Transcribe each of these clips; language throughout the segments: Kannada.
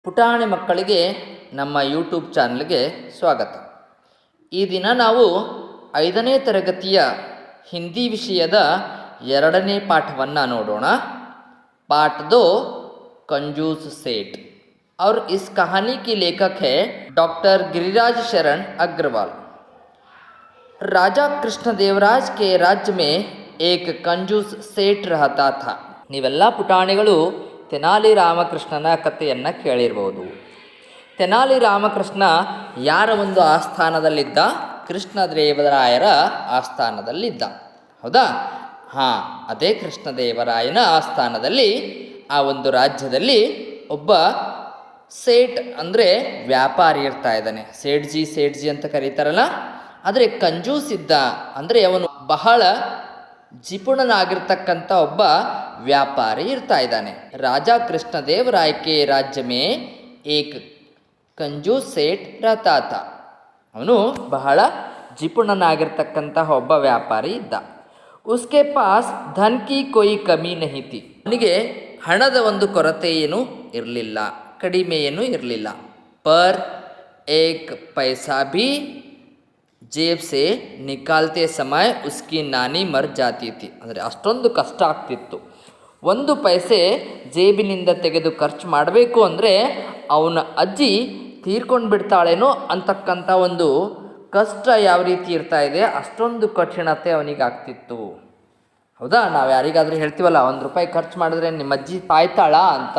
ಪುಟಾಣಿ ಮಕ್ಕಳಿಗೆ ನಮ್ಮ ಯೂಟ್ಯೂಬ್ ಚಾನಲ್ಗೆ ಸ್ವಾಗತ. ಈ ದಿನ ನಾವು 5ನೇ ತರಗತಿಯ ಹಿಂದಿ ವಿಷಯದ 2ನೇ ಪಾಠವನ್ನು ನೋಡೋಣ. पाठ 2 कंजूस सेठ. और इस कहानी की लेखक है डॉक्टर गिरिराज शरण अग्रवाल. राजा कृष्णदेवराज के राज्य में एक कंजूस सेठ रहता था. ನೀವೆಲ್ಲ ಪುಟಾಣಿಗಳು ತೆನಾಲಿ ರಾಮಕೃಷ್ಣನ ಕಥೆಯನ್ನು ಕೇಳಿರ್ಬೋದು. ತೆನಾಲಿ ರಾಮಕೃಷ್ಣ ಯಾರ ಒಂದು ಆಸ್ಥಾನದಲ್ಲಿದ್ದ? ಕೃಷ್ಣದೇವರಾಯರ ಆಸ್ಥಾನದಲ್ಲಿದ್ದ. ಹೌದಾ? ಹಾಂ, ಅದೇ ಕೃಷ್ಣದೇವರಾಯನ ಆಸ್ಥಾನದಲ್ಲಿ ಆ ಒಂದು ರಾಜ್ಯದಲ್ಲಿ ಒಬ್ಬ ಸೇಠ್ ಅಂದರೆ ವ್ಯಾಪಾರಿ ಇರ್ತಾ ಇದ್ದಾನೆ. ಸೇಠ್ಜಿ ಅಂತ ಕರೀತಾರಲ್ಲ. ಆದರೆ ಕಂಜೂಸ್ ಇದ್ದ ಅಂದರೆ ಅವನು ಬಹಳ ಜಿಪುಣನಾಗಿರ್ತಕ್ಕಂಥ ಒಬ್ಬ ವ್ಯಾಪಾರಿ ಇರ್ತಾ ಇದ್ದಾನೆ. ರಾಜ ಕೃಷ್ಣದೇವರಾಯ ಕೆ ರಾಜ್ಯ ಮೇ ಏಕ್ ಕಂಜೂಸ್ ಸೇಠ್ रहता था. ಅವನು ಬಹಳ ಜಿಪುಣನಾಗಿರ್ತಕ್ಕಂತಹ ಒಬ್ಬ ವ್ಯಾಪಾರಿ ಇದ್ದ. ಉಸ್ಕೆ ಪಾಸ್ ಧನ್ ಕಿ ಕೋಯಿ ಕಮಿ ನಹಿ ಥಿ. ಅವನಿಗೆ ಹಣದ ಒಂದು ಕೊರತೆ ಏನೂ ಇರಲಿಲ್ಲ, ಕಡಿಮೆ ಏನೂ ಇರಲಿಲ್ಲ. ಪರ್ ಏಕ್ ಪೈಸಾ ಭಿ ಜೇಬ್ ಸೆ ನಿಕಾಲ್ತೆ ಸಮಯ ಉಸ್ಕಿ ನಾನಿ ಮರ್ ಜಾತಿ ಥಿ. ಅಂದರೆ ಅಷ್ಟೊಂದು ಕಷ್ಟ ಆಗ್ತಿತ್ತು. ಒಂದು ಪೈಸೆ ಜೇಬಿನಿಂದ ತೆಗೆದು ಖರ್ಚು ಮಾಡಬೇಕು ಅಂದರೆ ಅವನ ಅಜ್ಜಿ ತೀರ್ಕೊಂಡು ಬಿಡ್ತಾಳೇನೋ ಅಂತಕ್ಕಂಥ ಒಂದು ಕಷ್ಟ ಯಾವ ರೀತಿ ಇರ್ತಾ ಇದೆ, ಅಷ್ಟೊಂದು ಕಠಿಣತೆ ಅವನಿಗೆ ಆಗ್ತಿತ್ತು. ಹೌದಾ? ನಾವು ಯಾರಿಗಾದರೂ ಹೇಳ್ತೀವಲ್ಲ, ₹1 ಖರ್ಚು ಮಾಡಿದ್ರೆ ನಿಮ್ಮ ಅಜ್ಜಿ ಸಾಯ್ತಾಳ ಅಂತ.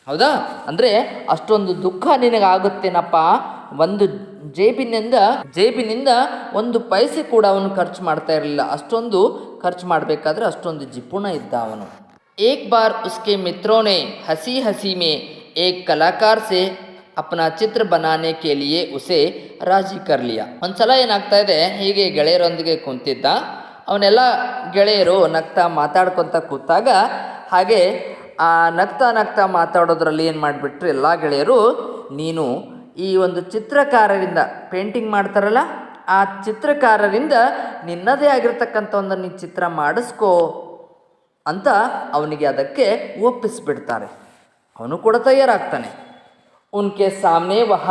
ಹೌದಾ? ಅಂದರೆ ಅಷ್ಟೊಂದು ದುಃಖ ನಿನಗಾಗುತ್ತೇನಪ್ಪ. ಒಂದು ಜೇಬಿನಿಂದ ಒಂದು ಪೈಸೆ ಕೂಡ ಅವನು ಖರ್ಚು ಮಾಡ್ತಾ ಇರಲಿಲ್ಲ. ಅಷ್ಟೊಂದು ಖರ್ಚು ಮಾಡಬೇಕಾದ್ರೆ ಅಷ್ಟೊಂದು ಜಿಪುಣ ಇದ್ದ ಅವನು. ಏಕ್ ಬಾರ್ ಉಸ್ಕೆ ಮಿತ್ರೋನೆ ಹಸಿ ಹಸಿ ಮೇ ಏಕ್ ಕಲಾಕಾರ ಸೆ ಅಪ್ನಾ ಚಿತ್ರ ಬನಾನೆ ಕೆ ಲಿಯೆ ಉಸೆ ರಾಜಿ ಕರ್ ಲಿಯಾ. ಒಂದ್ಸಲ ಏನಾಗ್ತಾ ಇದೆ, ಹೀಗೆ ಗೆಳೆಯರೊಂದಿಗೆ ಕುಂತಿದ್ದ. ಅವನೆಲ್ಲ ಗೆಳೆಯರು ನಗ್ತಾ ಮಾತಾಡ್ಕೊತ ಕೂತಾಗ ಹಾಗೆ ಆ ನಗ್ತಾ ಮಾತಾಡೋದ್ರಲ್ಲಿ ಏನು ಮಾಡಿಬಿಟ್ರು ಎಲ್ಲ ಗೆಳೆಯರು, ನೀನು ಈ ಒಂದು ಚಿತ್ರಕಾರರಿಂದ ಪೇಂಟಿಂಗ್ ಮಾಡ್ತಾರಲ್ಲ, ಆ ಚಿತ್ರಕಾರರಿಂದ ನಿನ್ನದೇ ಆಗಿರ್ತಕ್ಕಂಥ ಒಂದು ನೀ ಚಿತ್ರ ಮಾಡಿಸ್ಕೋ ಅಂತ ಅವನಿಗೆ ಅದಕ್ಕೆ ಒಪ್ಪಿಸ್ಬಿಡ್ತಾರೆ. ಅವನು ಕೂಡ ತಯಾರಾಗ್ತಾನೆ. ಉನ್ಕೆ ಸಾಮ್ನೆ ವಹ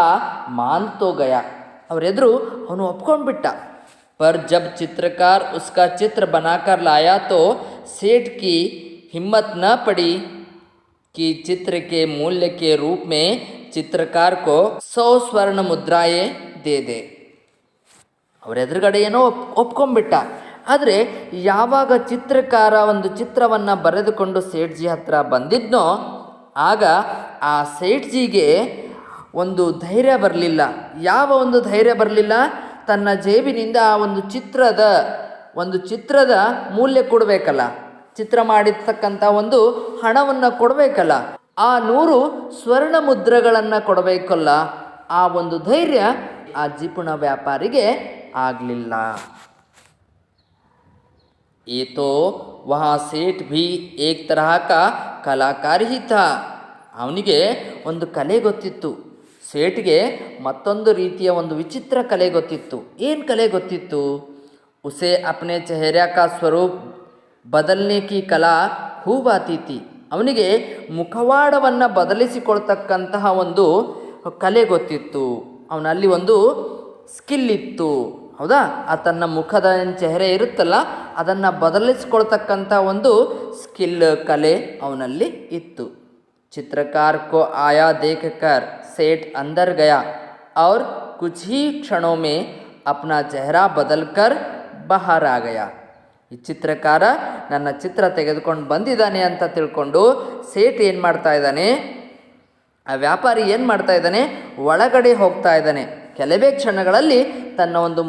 ಮಾನ್ ತೋ ಗಯ. ಅವರೆದುರು ಅವನು ಒಪ್ಕೊಂಡ್ಬಿಟ್ಟ. पर जब चित्रकार उसका चित्र बनाकर लाया तो सेठ की हिम्मत न पड़ी कि चित्र के मूल्य के रूप में चित्रकार को 100 स्वर्ण मुद्राएं दे दे. ಅವರ ಎದುರುಗಡೆ ಏನೋ ಒಪ್ಕೊಂಡ್ಬಿಟ್ಟ. ಆದರೆ ಯಾವಾಗ ಚಿತ್ರಕಾರ ಒಂದು ಚಿತ್ರವನ್ನು ಬರೆದುಕೊಂಡು ಸೇಠ್ಜಿ ಹತ್ರ ಬಂದಿದ್ನೋ ಆಗ ಆ ಸೇಠ್ಜಿಗೆ ಒಂದು ಧೈರ್ಯ ಬರಲಿಲ್ಲ. ಯಾವ ಒಂದು ಧೈರ್ಯ ಬರಲಿಲ್ಲ? ತನ್ನ ಜೇಬಿನಿಂದ ಆ ಒಂದು ಚಿತ್ರದ ಮೂಲ್ಯ ಕೊಡಬೇಕಲ್ಲ, ಚಿತ್ರ ಮಾಡಿರ್ತಕ್ಕಂಥ ಒಂದು ಹಣವನ್ನು ಕೊಡಬೇಕಲ್ಲ, ಆ 100 ಸ್ವರ್ಣ ಮುದ್ರೆಗಳನ್ನು ಕೊಡಬೇಕಲ್ಲ, ಆ ಒಂದು ಧೈರ್ಯ ಆ ಜಿಪುಣ ವ್ಯಾಪಾರಿಗೆ ಆಗಲಿಲ್ಲ. ये तो वहाँ सेठ भी एक तरह का कलाकार ही था. ಅವನಿಗೆ ಒಂದು ಕಲೆ ಗೊತ್ತಿತ್ತು. ಸೇಠ್ಗೆ ಮತ್ತೊಂದು ರೀತಿಯ ಒಂದು ವಿಚಿತ್ರ ಕಲೆ ಗೊತ್ತಿತ್ತು. ಏನು ಕಲೆ ಗೊತ್ತಿತ್ತು? ಉಸೆ ಅಪ್ನೆ ಚೆಹರಾ ಕಾ ಸ್ವರೂಪ್ ಬದಲ್ನೆ ಕಿ ಕಲಾ ಹೂಬ್ ಆತಿ ಥಿ. ಅವನಿಗೆ ಮುಖವಾಡವನ್ನು ಬದಲಿಸಿಕೊಳ್ತಕ್ಕಂತಹ ಒಂದು ಕಲೆ ಗೊತ್ತಿತ್ತು. ಅವನಲ್ಲಿ ಒಂದು ಸ್ಕಿಲ್ ಇತ್ತು. ಹೌದಾ? ಆ ತನ್ನ ಮುಖದ ಚೆಹರೆ ಇರುತ್ತಲ್ಲ, ಅದನ್ನು ಬದಲಿಸ್ಕೊಳ್ತಕ್ಕಂಥ ಒಂದು ಸ್ಕಿಲ್ ಕಲೆ ಅವನಲ್ಲಿ ಇತ್ತು. चित्रकार को आया देखकर सेठ अंदर गया और कुछ ही क्षणों में अपना चेहरा बदलकर बाहर आ गया. ಈ ಚಿತ್ರಕಾರ ನನ್ನ ಚಿತ್ರ ತೆಗೆದುಕೊಂಡು ಬಂದಿದ್ದಾನೆ ಅಂತ ತಿಳ್ಕೊಂಡು ಸೇಠ್ ಏನು ಮಾಡ್ತಾ ಇದ್ದಾನೆ, ಆ ವ್ಯಾಪಾರಿ ಏನು ಮಾಡ್ತಾ ಇದ್ದಾನೆ, ಒಳಗಡೆ ಹೋಗ್ತಾ ಇದ್ದಾನೆ. ಕೆಲವೇ ಕ್ಷಣಗಳಲ್ಲಿ ತನ್ನ ಒಂದು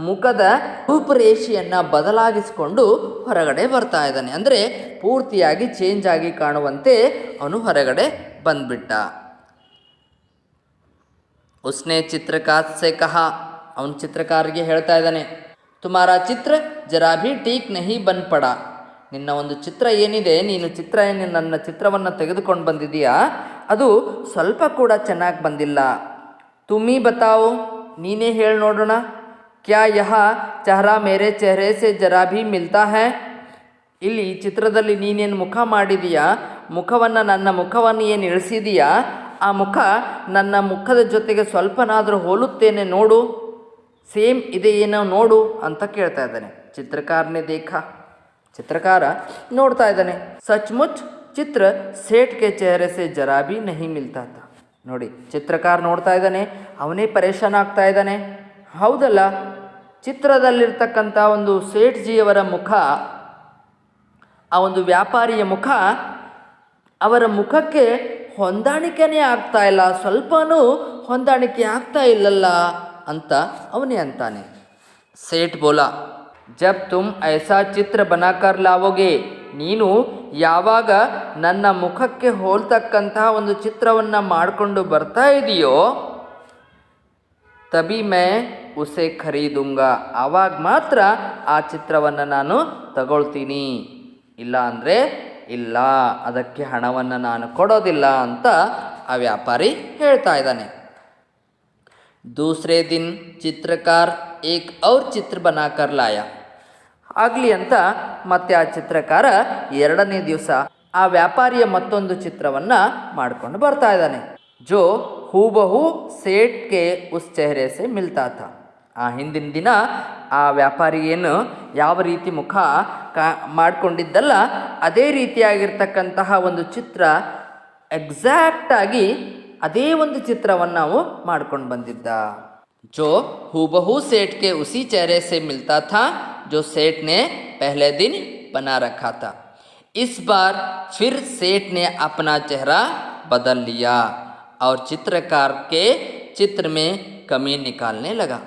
ಮುಖದ ರೂಪುರೇಷೆಯನ್ನು ಬದಲಾಗಿಸಿಕೊಂಡು ಹೊರಗಡೆ ಬರ್ತಾ ಇದ್ದಾನೆ. ಅಂದರೆ ಪೂರ್ತಿಯಾಗಿ ಚೇಂಜ್ ಆಗಿ ಕಾಣುವಂತೆ ಅವನು ಹೊರಗಡೆ ಬಂದ್ಬಿಟ್ಟ. ಉಸ್ನೆ ಚಿತ್ರಕಾರ್ ಸೆ ಕಹಾ. ಅವನು ಚಿತ್ರಕಾರರಿಗೆ ಹೇಳ್ತಾ ಇದ್ದಾನೆ, ತುಮಾರಾ ಚಿತ್ರ ಜರಾ ಭಿ ಟೀಕ್ ನಹಿ ಬನ್ ಪಡ. ನಿನ್ನ ಒಂದು ಚಿತ್ರ ಏನಿದೆ, ನನ್ನ ಚಿತ್ರವನ್ನು ತೆಗೆದುಕೊಂಡು ಬಂದಿದೆಯಾ, ಅದು ಸ್ವಲ್ಪ ಕೂಡ ಚೆನ್ನಾಗಿ ಬಂದಿಲ್ಲ. ತುಮಿ ಬತಾವೋ, ನೀನೇ ಹೇಳಿ ನೋಡೋಣ. क्या यह चेहरा मेरे चेहरे से जरा भी मिलता है. ಇಲ್ಲಿ ಚಿತ್ರದಲ್ಲಿ ನೀನೇನು ಮುಖ ಮಾಡಿದೀಯಾ ನನ್ನ ಮುಖವನ್ನು ಏನು ಇಳಿಸಿದೀಯಾ, ಆ ಮುಖ ನನ್ನ ಮುಖದ ಜೊತೆಗೆ ಸ್ವಲ್ಪನಾದರೂ ಹೋಲುತ್ತೇನೆ ನೋಡು, ಸೇಮ್ ಇದೆ ಏನೋ ನೋಡು ಅಂತ ಕೇಳ್ತಾ ಇದ್ದಾನೆ. ಚಿತ್ರಕಾರನೇ ದೇಖಾ, ಚಿತ್ರಕಾರ ನೋಡ್ತಾ ಇದ್ದಾನೆ. ಸಚ್ಮುಚ್ ಚಿತ್ರ ಸೇಠ್ ಕೆ ಚೆಹರೆ ಸೆ ಜರಾ ಭಿ ನಹಿ ಮಿಲ್ತಾ ತಾ. ನೋಡಿ, ಚಿತ್ರಕಾರ ನೋಡ್ತಾ ಇದ್ದಾನೆ, ಅವನೇ ಪರೇಶಾನ್ ಆಗ್ತಾ ಇದ್ದಾನೆ. ಹೌದಲ್ಲ, ಚಿತ್ರದಲ್ಲಿರ್ತಕ್ಕಂಥ ಒಂದು ಸೇಠ್ಜಿಯವರ ಮುಖ, ಆ ಒಂದು ವ್ಯಾಪಾರಿಯ ಮುಖ, ಅವರ ಮುಖಕ್ಕೆ ಹೊಂದಾಣಿಕೆನೇ ಆಗ್ತಾ ಇಲ್ಲ, ಸ್ವಲ್ಪನೂ ಹೊಂದಾಣಿಕೆ ಆಗ್ತಾ ಇಲ್ಲಲ್ಲ ಅಂತ ಅವನೇ ಅಂತಾನೆ. ಸೇಠ್ ಬೋಲಾ, ಜಬ್ ತುಮ್ ಐಸಾ ಚಿತ್ರ ಬನಾಕರ್ ಲಾವೋಗೆ, ನೀನು ಯಾವಾಗ ನನ್ನ ಮುಖಕ್ಕೆ ಹೋಲ್ತಕ್ಕಂತಹ ಒಂದು ಚಿತ್ರವನ್ನು ಮಾಡಿಕೊಂಡು ಬರ್ತಾ ಇದೆಯೋ, ತಬಿ ಮೈ ಉಸೆ ಖರೀದುಂಗ, ಆವಾಗ ಮಾತ್ರ ಆ ಚಿತ್ರವನ್ನು ನಾನು ತಗೊಳ್ತೀನಿ, ಇಲ್ಲ ಅಂದರೆ ಇಲ್ಲ, ಅದಕ್ಕೆ ಹಣವನ್ನು ನಾನು ಕೊಡೋದಿಲ್ಲ ಅಂತ ಆ ವ್ಯಾಪಾರಿ ಹೇಳ್ತಾ ಇದ್ದಾನೆ. ದೂಸರೇ ದಿನ್ ಚಿತ್ರಕಾರ ಏಕ್ ಔರ್ ಚಿತ್ರ ಬನಾಕರ್ ಲಾಯ. ಆಗಲಿ ಅಂತ ಮತ್ತೆ ಆ ಚಿತ್ರಕಾರ ಎರಡನೇ ದಿವಸ ಆ ವ್ಯಾಪಾರಿಯ ಮತ್ತೊಂದು ಚಿತ್ರವನ್ನು ಮಾಡಿಕೊಂಡು ಬರ್ತಾ ಇದ್ದಾನೆ. ಜೋ ಹೂಬಹು ಸೇಟ್ಗೆ ಉಸ್ ಚೆಹರೆ ಸೆ ಮಿಲ್ತಾ ಥಾ. ಆ ಹಿಂದಿನ ದಿನ ಆ ವ್ಯಾಪಾರಿ ಏನು ಯಾವ ರೀತಿ ಮುಖ ಮಾಡಿಕೊಂಡಿದ್ದಲ್ಲ, ಅದೇ ರೀತಿಯಾಗಿರ್ತಕ್ಕಂತಹ ಒಂದು ಚಿತ್ರ, ಎಕ್ಸಾಕ್ಟಾಗಿ ಅದೇ ಒಂದು ಚಿತ್ರವನ್ನು ನಾವು ಮಾಡ್ಕೊಂಡು ಬಂದಿದ್ದ. ಜೋ ಹೂಬಹು ಸೇಠ್ ಕೆ ಉಸಿ ಚೆಹರೆ ಸೆ ಮಿಲ್ತಾ ಥಾ जो सेठ ने पहले दिन बना रखा था. इस बार फिर सेठ ने अपना चेहरा बदल लिया और चित्रकार के चित्र में कमी निकालने लगा.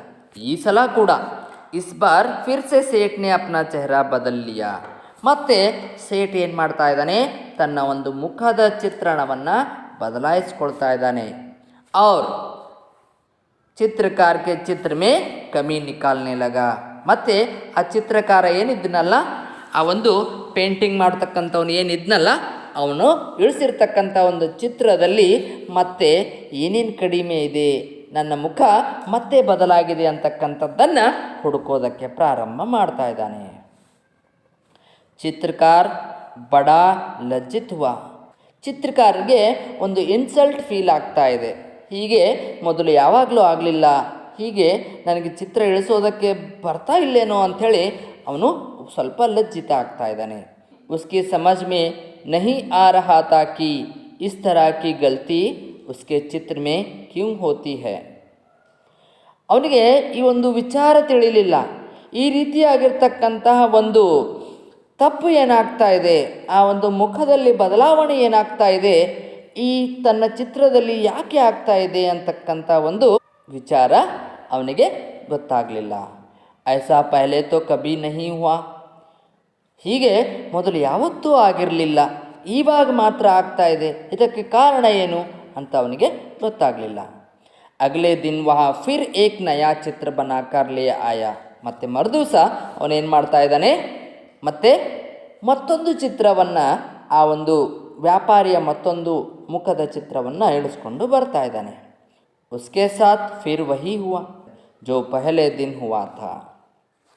ಈ ಸಲ ಕೂಡ ಇಸ್ ಬಾರ್ ಫಿರ್ ಸೆ ಸೇಠ್ ನೆ ಅಪ್ನಾ ಚೆಹರಾ ಬದಲ್ ಲಿಯಾ. ಮತ್ತೆ ಸೇಠ್ ಏನು ಮಾಡ್ತಾ ಇದ್ದಾನೆ, ತನ್ನ ಒಂದು ಮುಖದ ಚಿತ್ರಣವನ್ನು ಬದಲಾಯಿಸ್ಕೊಳ್ತಾ ಇದ್ದಾನೆ. ಔರ್ ಚಿತ್ರಕಾರ ಕೆ ಚಿತ್ರ ಮೇ ಕಮಿ ನಿಕಾಲ್ನೆ ಲಗಾ. ಮತ್ತು ಆ ಚಿತ್ರಕಾರ ಏನಿದ್ನಲ್ಲ, ಆ ಒಂದು ಪೇಂಟಿಂಗ್ ಮಾಡ್ತಕ್ಕಂಥವ್ನು ಏನಿದ್ನಲ್ಲ, ಅವನು ಇಳಿಸಿರ್ತಕ್ಕಂಥ ಒಂದು ಚಿತ್ರದಲ್ಲಿ ಮತ್ತೆ ಏನೇನು ಕಡಿಮೆ ಇದೆ, ನನ್ನ ಮುಖ ಮತ್ತೆ ಬದಲಾಗಿದೆ ಅಂತಕ್ಕಂಥದ್ದನ್ನು ಹುಡುಕೋದಕ್ಕೆ ಪ್ರಾರಂಭ ಮಾಡ್ತಾ ಇದ್ದಾನೆ. ಚಿತ್ರಕಾರ ಬಡಾ ಲಜ್ಜಿತ್ ಹುವಾ. ಚಿತ್ರಕಾರರಿಗೆ ಒಂದು ಇನ್ಸಲ್ಟ್ ಫೀಲ್ ಆಗ್ತಾ ಇದೆ. ಹೀಗೆ ಮೊದಲು ಯಾವಾಗಲೂ ಆಗಲಿಲ್ಲ, ಹೀಗೆ ನನಗೆ ಚಿತ್ರ ಇಳಿಸೋದಕ್ಕೆ ಬರ್ತಾ ಇಲ್ಲೇನೋ ಅಂಥೇಳಿ ಅವನು ಸ್ವಲ್ಪ ಲಜ್ಜಿತ ಆಗ್ತಾ ಇದ್ದಾನೆ. ಉಸ್ಕಿ ಸಮಜ್ ಮೇ ನಹಿ ಆ ರಹಾ ತಾ ಕಿ ಇಸ್ ತರಹ ಕಿ ಗಲ್ತಿ ಉಸ್ಕೆ ಚಿತ್ರ ಮೇ ಕ್ಯೂ ಹೋತಿ ಹೈ. ಅವನಿಗೆ ಈ ಒಂದು ವಿಚಾರ ತಿಳಿಲಿಲ್ಲ, ಈ ರೀತಿಯಾಗಿರ್ತಕ್ಕಂತಹ ಒಂದು ತಪ್ಪು ಏನಾಗ್ತಾ ಇದೆ, ಆ ಒಂದು ಮುಖದಲ್ಲಿ ಬದಲಾವಣೆ ಏನಾಗ್ತಾ ಇದೆ, ಈ ತನ್ನ ಚಿತ್ರದಲ್ಲಿ ಯಾಕೆ ಆಗ್ತಾ ಇದೆ ಅಂತಕ್ಕಂಥ ಒಂದು ವಿಚಾರ ಅವನಿಗೆ ಗೊತ್ತಾಗಲಿಲ್ಲ. ಐಸಾ ಪಹಲೆ ತೋ ಕಭಿ ನಹಿ ಹುವಾ. ಹೀಗೆ ಮೊದಲು ಯಾವತ್ತೂ ಆಗಿರಲಿಲ್ಲ, ಈವಾಗ ಮಾತ್ರ ಆಗ್ತಾ ಇದೆ, ಇದಕ್ಕೆ ಕಾರಣ ಏನು ಅಂತ ಅವನಿಗೆ ಗೊತ್ತಾಗಲಿಲ್ಲ. ಅಗಲೇ ದಿನ್ ವಹಾ ಫಿರ್ ಏಕ್ ನಯಾ ಚಿತ್ರ ಬನಾಕರ್ ಲೇ ಆಯಾ. ಮತ್ತು ಮರುದಿವಸ ಅವನೇನು ಮಾಡ್ತಾ ಇದ್ದಾನೆ, ಮತ್ತೆ ಮತ್ತೊಂದು ಚಿತ್ರವನ್ನು, ಆ ಒಂದು ವ್ಯಾಪಾರಿಯ ಮತ್ತೊಂದು ಮುಖದ ಚಿತ್ರವನ್ನು ಇಳಿಸ್ಕೊಂಡು ಬರ್ತಾ ಇದ್ದಾನೆ. ಉಸ್ಕೆ ಸಾಥ್ ಫಿರ್ ವಹಿ ಹುವಾ ಜೋ ಪಹಲೆ ದಿನ್ ಹುವಾ ಥಾ.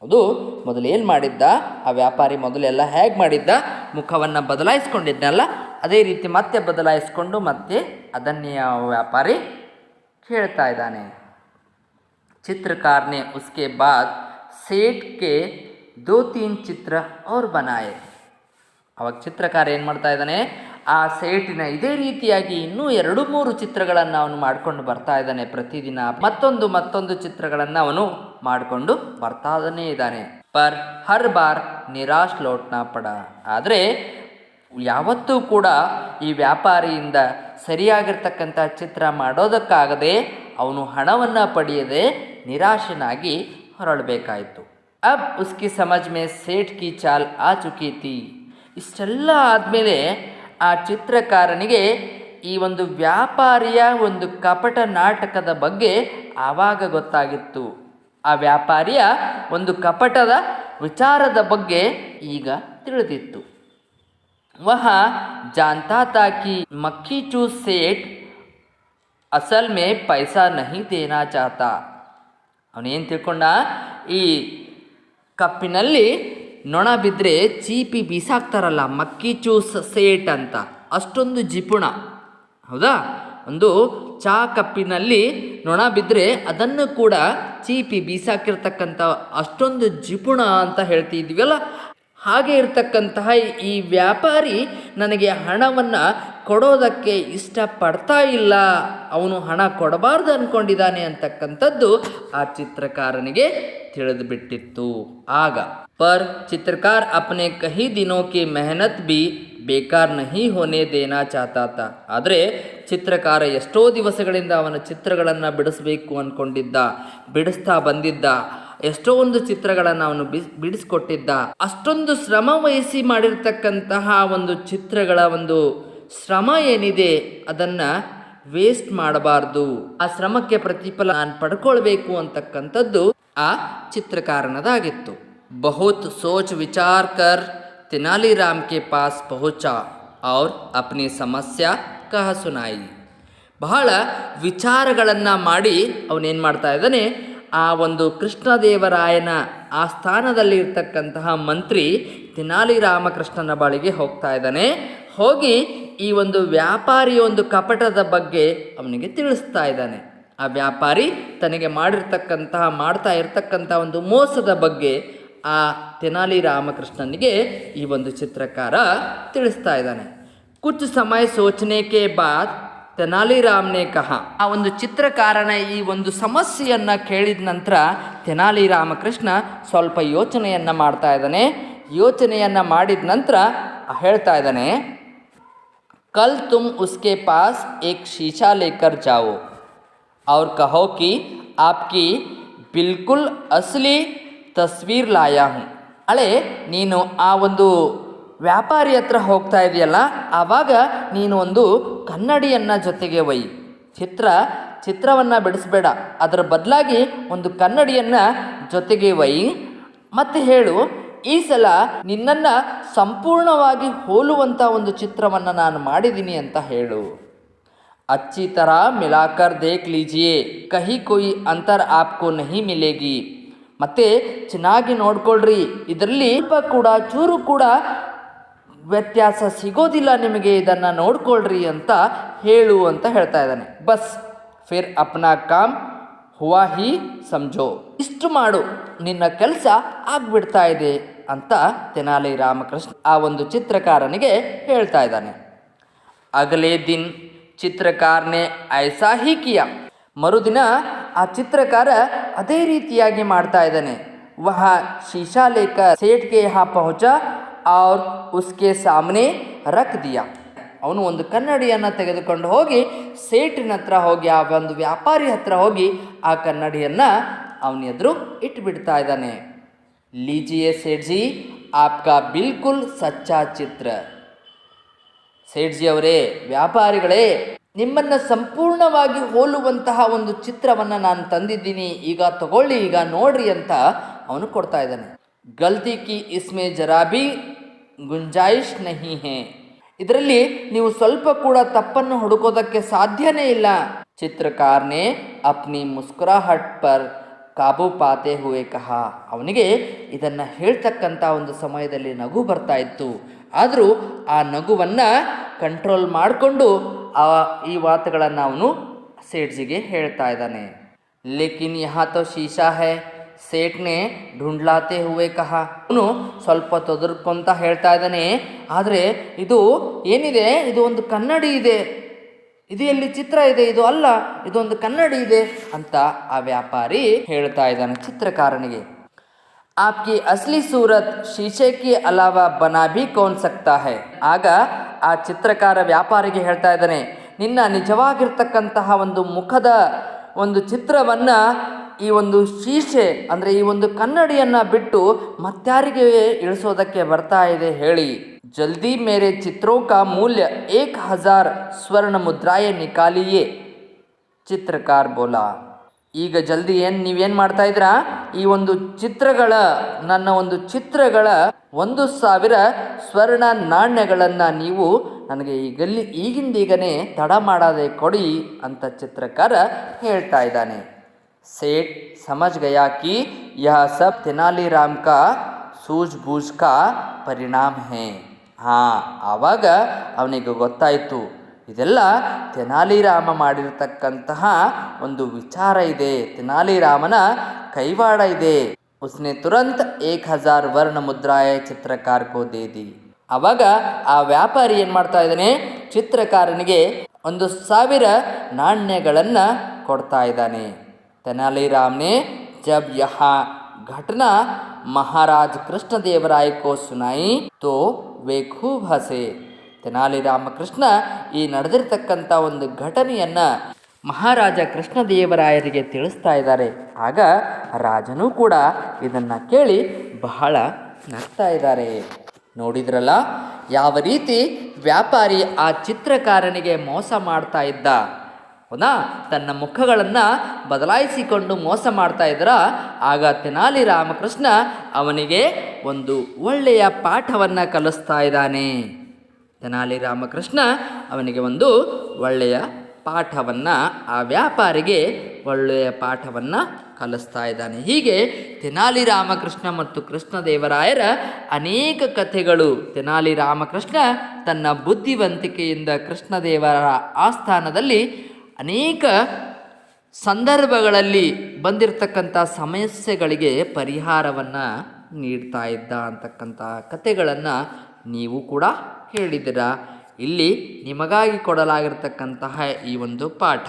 ಅದು ಮೊದಲು ಏನು ಮಾಡಿದ್ದ ಆ ವ್ಯಾಪಾರಿ, ಮೊದಲೆಲ್ಲ ಹೇಗೆ ಮಾಡಿದ್ದ, ಮುಖವನ್ನು ಬದಲಾಯಿಸ್ಕೊಂಡಿದ್ನಲ್ಲ, ಅದೇ ರೀತಿ ಮತ್ತೆ ಬದಲಾಯಿಸ್ಕೊಂಡು ಮತ್ತೆ ಅದನ್ನೇ ಆ ವ್ಯಾಪಾರಿ ಹೇಳ್ತಾ ಇದ್ದಾನೆ. ಚಿತ್ರಕಾರನೇ ಉಸ್ಕೆ ಬಾದ್ ಸೇಠ್ ಕೆ 2-3 ಚಿತ್ರ और बनाए. ಅವಾಗ ಚಿತ್ರಕಾರ ಏನು ಮಾಡ್ತಾ ಇದ್ದಾನೆ, ಆ ಸೇಟಿನ ಇದೇ ರೀತಿಯಾಗಿ ಇನ್ನೂ 2-3 ಚಿತ್ರಗಳನ್ನು ಅವನು ಮಾಡಿಕೊಂಡು ಬರ್ತಾ ಇದ್ದಾನೆ. ಪ್ರತಿದಿನ ಮತ್ತೊಂದು ಚಿತ್ರಗಳನ್ನು ಅವನು ಮಾಡಿಕೊಂಡು ಬರ್ತಾನೇ ಇದ್ದಾನೆ. ಪರ್ ಹರ್ ಬಾರ್ ನಿರಾಶ್ ಲೋಟ್ನಾ ಪಡ. ಆದರೆ ಯಾವತ್ತೂ ಕೂಡ ಈ ವ್ಯಾಪಾರಿಯಿಂದ ಸರಿಯಾಗಿರ್ತಕ್ಕಂಥ ಚಿತ್ರ ಮಾಡೋದಕ್ಕಾಗದೆ ಅವನು ಹಣವನ್ನು ಪಡೆಯದೆ ನಿರಾಶನಾಗಿ ಹೊರಡಬೇಕಾಯಿತು. ಅಬ್ ಉಸ್ಕಿ ಸಮಜ್ ಮೇ ಸೇಠ್ ಕಿ ಚಾಲ್ ಆ ಚುಕಿ ತಿ. ಇಷ್ಟೆಲ್ಲ ಆದಮೇಲೆ ಆ ಚಿತ್ರಕಾರನಿಗೆ ಈ ಒಂದು ವ್ಯಾಪಾರಿಯ ಒಂದು ಕಪಟ ನಾಟಕದ ಬಗ್ಗೆ ಆವಾಗ ಗೊತ್ತಾಗಿತ್ತು. ಆ ವ್ಯಾಪಾರಿಯ ಒಂದು ಕಪಟದ ವಿಚಾರದ ಬಗ್ಗೆ ಈಗ ತಿಳಿದಿತ್ತು. ವಹ ಜಾನ್ತಾ ತಾ ಕಿ ಮಕ್ಕಿ ಚೂಸ್ ಸೇಠ್ ಅಸಲ್ ಮೇ ಪೈಸಾ ನಹಿ ದೇನಾ ಚಾಹತಾ. ಅವನೇನು ತಿಳ್ಕೊಂಡ, ಈ ಕಪ್ಪಿನಲ್ಲಿ ನೊಣ ಬಿದ್ದರೆ ಚೀಪಿ ಬೀಸಾಕ್ತಾರಲ್ಲ, ಮಕ್ಕಿ ಚೂಸ್ ಸೇಟ್ ಅಂತ, ಅಷ್ಟೊಂದು ಜಿಪುಣ, ಹೌದಾ? ಒಂದು ಚಹಾ ಕಪ್ಪಿನಲ್ಲಿ ನೊಣ ಬಿದ್ದರೆ ಅದನ್ನು ಕೂಡ ಚೀಪಿ ಬೀಸಾಕಿರ್ತಕ್ಕಂಥ ಅಷ್ಟೊಂದು ಜಿಪುಣ ಅಂತ ಹೇಳ್ತಿದ್ವಲ್ಲ, ಹಾಗೆ ಇರ್ತಕ್ಕಂತಹ ಈ ವ್ಯಾಪಾರಿ ನನಗೆ ಹಣವನ್ನು ಕೊಡೋದಕ್ಕೆ ಇಷ್ಟಪಡ್ತಾ ಇಲ್ಲ, ಅವನು ಹಣ ಕೊಡಬಾರ್ದು ಅಂದ್ಕೊಂಡಿದ್ದಾನೆ ಅಂತಕ್ಕಂಥದ್ದು ಆ ಚಿತ್ರಕಾರನಿಗೆ ತಿಳಿದು ಬಿಟ್ಟಿತ್ತು. ಆಗ ಪರ್ ಚಿತ್ರಕಾರ ಅಪ್ನೆ ಕಹಿ ದಿನೋ ಕಿ ಮೆಹನತ್ ಬಿ ಬೇಕಾರ ನಹಿ ಹೋನೆ ದೇನಾ ಚಾಹತಾ ತಾ. ಆದರೆ ಚಿತ್ರಕಾರ ಎಷ್ಟೋ ದಿವಸಗಳಿಂದ ಅವನ ಚಿತ್ರಗಳನ್ನು ಬಿಡಿಸಬೇಕು ಅಂದ್ಕೊಂಡಿದ್ದ, ಬಿಡಿಸ್ತಾ ಬಂದಿದ್ದ, ಎಷ್ಟೋ ಒಂದು ಚಿತ್ರಗಳನ್ನು ಅವನು ಬಿಡಿಸ್ಕೊಟ್ಟಿದ್ದ. ಅಷ್ಟೊಂದು ಶ್ರಮ ವಹಿಸಿ ಮಾಡಿರ್ತಕ್ಕಂತಹ ಒಂದು ಚಿತ್ರಗಳ ಒಂದು ಶ್ರಮ ಏನಿದೆ ಅದನ್ನು ವೇಸ್ಟ್ ಮಾಡಬಾರ್ದು, ಆ ಶ್ರಮಕ್ಕೆ ಪ್ರತಿಫಲ ನಾನು ಪಡ್ಕೊಳ್ಬೇಕು ಅಂತಕ್ಕಂಥದ್ದು ಆ ಚಿತ್ರಕಾರನದಾಗಿತ್ತು. ಬಹುತ್ ಸೋಚ್ ವಿಚಾರ್ ಕರ್ ತೆನಾಲಿರಾಮ್ ಕೆ ಪಾಸ್ ಪಹುಂಚಾ ಔರ್ ಅಪ್ನಿ ಸಮಸ್ಯೆ ಕಹ ಸುನಾಯಿ. ಬಹಳ ವಿಚಾರಗಳನ್ನು ಮಾಡಿ ಅವನೇನು ಮಾಡ್ತಾ ಇದ್ದಾನೆ, ಆ ಒಂದು ಕೃಷ್ಣದೇವರಾಯನ ಆ ಸ್ಥಾನದಲ್ಲಿ ಇರ್ತಕ್ಕಂತಹ ಮಂತ್ರಿ ತೆನಾಲಿ ರಾಮಕೃಷ್ಣನ ಬಳಿಗೆ ಹೋಗ್ತಾ ಇದ್ದಾನೆ. ಹೋಗಿ ಈ ಒಂದು ವ್ಯಾಪಾರಿಯ ಒಂದು ಕಪಟದ ಬಗ್ಗೆ ಅವನಿಗೆ ತಿಳಿಸ್ತಾ ಇದ್ದಾನೆ. ಆ ವ್ಯಾಪಾರಿ ತನಗೆ ಮಾಡ್ತಾ ಇರ್ತಕ್ಕಂಥ ಒಂದು ಮೋಸದ ಬಗ್ಗೆ ಆ ತೆನಾಲಿ ರಾಮಕೃಷ್ಣನಿಗೆ ಈ ಒಂದು ಚಿತ್ರಕಾರ ತಿಳಿಸ್ತಾ ಇದ್ದಾನೆ. ಕುಚ್ ಸಮಯ ಸೋಚನೆ ಕೆ ಬಾದ್ ತೆನಾಲಿ ರಾಮ್ನೆ ಕಹ. ಆ ಒಂದು ಚಿತ್ರಕಾರನ ಈ ಒಂದು ಸಮಸ್ಯೆಯನ್ನು ಕೇಳಿದ ನಂತರ ತೆನಾಲಿ ರಾಮಕೃಷ್ಣ ಸ್ವಲ್ಪ ಯೋಚನೆಯನ್ನು ಮಾಡ್ತಾ ಇದ್ದಾನೆ. ಯೋಚನೆಯನ್ನು ಮಾಡಿದ ನಂತರ ಹೇಳ್ತಾ ಇದ್ದಾನೆ, ಕಲ್ ತುಮ್ ಉಸ್ಕೆ ಪಾಸ್ ಏಕ್ ಶೀಶಾ ಲೇಕರ್ ಜಾओ और कहो कि आपकी बिल्कुल असली तस्वीर लाया हूँ. ಅಳೆ ನೀನು ಆ ಒಂದು ವ್ಯಾಪಾರಿ ಹತ್ರ ಹೋಗ್ತಾ ಇದೆಯಲ್ಲ, ಆವಾಗ ನೀನು ಒಂದು ಕನ್ನಡಿಯನ್ನು ಜೊತೆಗೆ ಒಯ್ಯಿ. ಚಿತ್ರವನ್ನು ಬಿಡಿಸ್ಬೇಡ, ಅದರ ಬದಲಾಗಿ ಒಂದು ಕನ್ನಡಿಯನ್ನು ಜೊತೆಗೆ ಒಯ್ಯಿ. ಮತ್ತು ಹೇಳು, ಈ ಸಲ ನಿನ್ನನ್ನು ಸಂಪೂರ್ಣವಾಗಿ ಹೋಲುವಂಥ ಒಂದು ಚಿತ್ರವನ್ನು ನಾನು ಮಾಡಿದ್ದೀನಿ ಅಂತ ಹೇಳು. अच्छी तरह मिलाकर देख लीजिए, कहीं कोई अंतर आपको नहीं मिलेगी. ಮತ್ತು ಚೆನ್ನಾಗಿ ನೋಡ್ಕೊಳ್ರಿ, ಇದರಲ್ಲಿ ಸ್ವಲ್ಪ ಕೂಡ ಚೂರು ಕೂಡ ವ್ಯತ್ಯಾಸ ಸಿಗೋದಿಲ್ಲ ನಿಮಗೆ, ಇದನ್ನು ನೋಡ್ಕೊಳ್ರಿ ಅಂತ ಹೇಳು ಅಂತ ಹೇಳ್ತಾ ಇದ್ದಾನೆ. ಬಸ್ ಫಿರ್ ಅಪ್ನಾ ಕಾಮ್ ಹುವಾ ಹಿ ಸಮझो, ಇಷ್ಟು ಮಾಡು, ನಿನ್ನ ಕೆಲಸ ಆಗ್ಬಿಡ್ತಾ ಇದೆ ಅಂತ ತೆನಾಲಿ ರಾಮಕೃಷ್ಣ ಆ ಒಂದು ಚಿತ್ರಕಾರನಿಗೆ ಹೇಳ್ತಾ ಇದ್ದಾನೆ. ಅಗಲೇ ದಿನ್ ಚಿತ್ರಕಾರ ನೆ ಐಸಾ ಹಿ ಕಿಯಾ. ಮರುದಿನ ಆ ಚಿತ್ರಕಾರ ಅದೇ ರೀತಿಯಾಗಿ ಮಾಡ್ತಾ ಇದ್ದಾನೆ. ವಹ ಶೀಶಾ ಲೇಕರ್ ಸೇಠ್ ಕೆ ಯಹಾ ಪಹುಂಚಾ ಔರ್ ಉಸ್ಕೆ ಸಾಮನೆ ರಖ್ ದಿಯಾ. ಅವನು ಒಂದು ಕನ್ನಡಿಯನ್ನು ತೆಗೆದುಕೊಂಡು ಹೋಗಿ ಸೇಠಿನ ಹತ್ರ ಹೋಗಿ, ಆ ಒಂದು ವ್ಯಾಪಾರಿ ಹತ್ರ ಹೋಗಿ ಆ ಕನ್ನಡಿಯನ್ನು ಅವನ ಎದುರು ಇಟ್ಟುಬಿಡ್ತಾ ಇದ್ದಾನೆ. ಲೀಜಿಯೇ ಸೇಠ್ಜಿ ಆಪ್ಕಾ ಬಿಲ್ಕುಲ್ ಸಚ್ಚಾ ಚಿತ್ರ. ಸೇಠ್ಜಿ ಅವರೇ, ವ್ಯಾಪಾರಿಗಳೇ, ನಿಮ್ಮನ್ನು ಸಂಪೂರ್ಣವಾಗಿ ಹೋಲುವಂತಹ ಒಂದು ಚಿತ್ರವನ್ನು ನಾನು ತಂದಿದ್ದೀನಿ, ಈಗ ತಗೊಳ್ಳಿ, ಈಗ ನೋಡ್ರಿ ಅಂತ ಅವನು ಕೊಡ್ತಾ ಇದ್ದಾನೆ. ಗಲ್ತಿ ಕಿ ಇಸ್ಮೆ ಜರಾ ಭಿ ಗುಂಜಾಯಿಶ್ ನಹಿ ಹೇ. ಇದರಲ್ಲಿ ನೀವು ಸ್ವಲ್ಪ ಕೂಡ ತಪ್ಪನ್ನು ಹುಡುಕೋದಕ್ಕೆ ಸಾಧ್ಯನೇ ಇಲ್ಲ. ಚಿತ್ರಕಾರನೇ ಅಪ್ನಿ ಮುಸ್ಕುರಾಹಟ್ ಪರ್ ಕಾಬು ಪಾತೆ ಹುವೆ ಕಹ. ಅವನಿಗೆ ಇದನ್ನು ಹೇಳ್ತಕ್ಕಂಥ ಒಂದು ಸಮಯದಲ್ಲಿ ನಗು ಬರ್ತಾ ಇತ್ತು. ಆದರೂ ಆ ನಗುವನ್ನು ಕಂಟ್ರೋಲ್ ಮಾಡಿಕೊಂಡು ಈ ಮಾತುಗಳನ್ನು ಅವನು ಸೇಠ್ಜಿಗೆ ಹೇಳ್ತಾ ಇದ್ದಾನೆ. ಲೇಕಿನ್ ಯಹಾ ತೋ ಶೀಶಾ ಹೈ, ಸೇಠ್ನೆ ಢೂಂಢ್ಲಾತೆ ಹುವೆ ಕಹ. ಅವನು ಸ್ವಲ್ಪ ತೊದರ್ಕೊಂತ ಹೇಳ್ತಾ ಇದ್ದಾನೆ, ಆದರೆ ಇದು ಏನಿದೆ, ಇದು ಒಂದು ಕನ್ನಡಿ ಇದೆ, ಇದು ಎಲ್ಲಿ ಚಿತ್ರ ಇದೆ, ಇದು ಅಲ್ಲ, ಇದೊಂದು ಕನ್ನಡಿ ಇದೆ ಅಂತ ಆ ವ್ಯಾಪಾರಿ ಹೇಳ್ತಾ ಇದ್ದಾನೆ ಚಿತ್ರಕಾರನಿಗೆ. आपकी असली सूरत शीशे के अलावा बना भी कौन सकता है. ಆಗ ಆ ಚಿತ್ರಕಾರ ವ್ಯಾಪಾರಿಗೆ ಹೇಳ್ತಾ ಇದ್ದಾನೆ, ನಿನ್ನ ನಿಜವಾಗಿರ್ತಕ್ಕಂತಹ ಒಂದು ಮುಖದ ಒಂದು ಚಿತ್ರವನ್ನು ಈ ಒಂದು ಶೀಶೆ ಅಂದರೆ ಈ ಒಂದು ಕನ್ನಡಿಯನ್ನು ಬಿಟ್ಟು ಮತ್ಯಾರಿಗೆ ಇಳಿಸೋದಕ್ಕೆ ಬರ್ತಾ ಇದೆ ಹೇಳಿ. ಜಲ್ದಿ ಮೇರೆ ಚಿತ್ರೋ ಕಾ ಮೂಲ್ಯ 1000 ಸ್ವರ್ಣ ಮುದ್ರಾಯೇ ನಿಕಾಲಿಯೇ. ಚಿತ್ರಕಾರ ಬೋಲಾ. ಈಗ ಜಲ್ದಿ ನೀವೇನು ಮಾಡ್ತಾ ಇದ್ದೀರಾ, ಈ ಒಂದು ನನ್ನ ಒಂದು ಚಿತ್ರಗಳ 1000 ಸ್ವರ್ಣ ನಾಣ್ಯಗಳನ್ನು ನೀವು ನನಗೆ ಈಗಿಂದೀಗನೇ ತಡ ಮಾಡದೆ ಕೊಡಿ ಅಂತ ಚಿತ್ರಕಾರ ಹೇಳ್ತಾ ಇದ್ದಾನೆ. ಸೇಠ್ ಸಮझ गया कि यह सब तेनालीराम का सूझबूझ का परिणाम है. ಆವಾಗ ಅವನಿಗೆ ಗೊತ್ತಾಯಿತು, ಇದೆಲ್ಲ ತೆನಾಲಿರಾಮ ಮಾಡಿರ್ತಕ್ಕಂತಹ ಒಂದು ವಿಚಾರ ಇದೆ, ತೆನಾಲಿರಾಮನ ಕೈವಾಡ ಇದೆ. ಉಸ್ನೆ ತುರಂತ್ 1000 ವರ್ಣ ಮುದ್ರಾಯ ಚಿತ್ರಕಾರ ಕೋ ದೇ ದಿ. ಆವಾಗ ಆ ವ್ಯಾಪಾರಿ ಏನು ಮಾಡ್ತಾ ಇದ್ದಾನೆ, ಚಿತ್ರಕಾರನಿಗೆ 1000 ನಾಣ್ಯಗಳನ್ನು ಕೊಡ್ತಾ ಇದ್ದಾನೆ. ತೆನಾಲಿರಾಮ್ ನೆ ಜಬ್ ಯಹಾ ಘಟನಾ ಮಹಾರಾಜ್ ಕೃಷ್ಣದೇವರಾಯ ಕೋ ಸುನಾಯಿ ತೋ ವೇ ಖೂಬ್ ಹಸೆ. ತೆನಾಲಿ ರಾಮಕೃಷ್ಣ ಈ ನಡೆದಿರ್ತಕ್ಕಂಥ ಒಂದು ಘಟನೆಯನ್ನು ಮಹಾರಾಜ ಕೃಷ್ಣದೇವರಾಯರಿಗೆ ತಿಳಿಸ್ತಾ ಇದ್ದಾರೆ. ಆಗ ರಾಜನೂ ಕೂಡ ಇದನ್ನು ಕೇಳಿ ಬಹಳ ನಗ್ತಾ ಇದ್ದಾರೆ. ನೋಡಿದ್ರಲ್ಲ ಯಾವ ರೀತಿ ವ್ಯಾಪಾರಿ ಆ ಚಿತ್ರಕಾರನಿಗೆ ಮೋಸ ಮಾಡ್ತಾ ಇದ್ದ, ಹೌದಾ? ತನ್ನ ಮುಖಗಳನ್ನು ಬದಲಾಯಿಸಿಕೊಂಡು ಮೋಸ ಮಾಡ್ತಾ ಇದ್ರ. ಆಗ ತೆನಾಲಿ ರಾಮಕೃಷ್ಣ ಅವನಿಗೆ ಒಂದು ಒಳ್ಳೆಯ ಪಾಠವನ್ನು ಕಲಿಸ್ತಾ ಇದ್ದಾನೆ. ತೆನಾಲಿ ರಾಮಕೃಷ್ಣ ಅವನಿಗೆ ಒಂದು ಒಳ್ಳೆಯ ಪಾಠವನ್ನು, ಆ ವ್ಯಾಪಾರಿಗೆ ಒಳ್ಳೆಯ ಪಾಠವನ್ನು ಕಲಿಸ್ತಾ ಇದ್ದಾನೆ. ಹೀಗೆ ತೆನಾಲಿ ರಾಮಕೃಷ್ಣ ಮತ್ತು ಕೃಷ್ಣದೇವರಾಯರ ಅನೇಕ ಕಥೆಗಳು. ತೆನಾಲಿ ರಾಮಕೃಷ್ಣ ತನ್ನ ಬುದ್ಧಿವಂತಿಕೆಯಿಂದ ಕೃಷ್ಣದೇವರ ಆಸ್ಥಾನದಲ್ಲಿ ಅನೇಕ ಸಂದರ್ಭಗಳಲ್ಲಿ ಬಂದಿರತಕ್ಕಂಥ ಸಮಸ್ಯೆಗಳಿಗೆ ಪರಿಹಾರವನ್ನು ನೀಡ್ತಾ ಇದ್ದ ಅಂತಕ್ಕಂಥ ಕಥೆಗಳನ್ನು ನೀವು ಕೂಡ ಹೇಳಿದ್ದೀರಾ. ಇಲ್ಲಿ ನಿಮಗಾಗಿ ಕೊಡಲಾಗಿರ್ತಕ್ಕಂತಹ ಈ ಒಂದು ಪಾಠ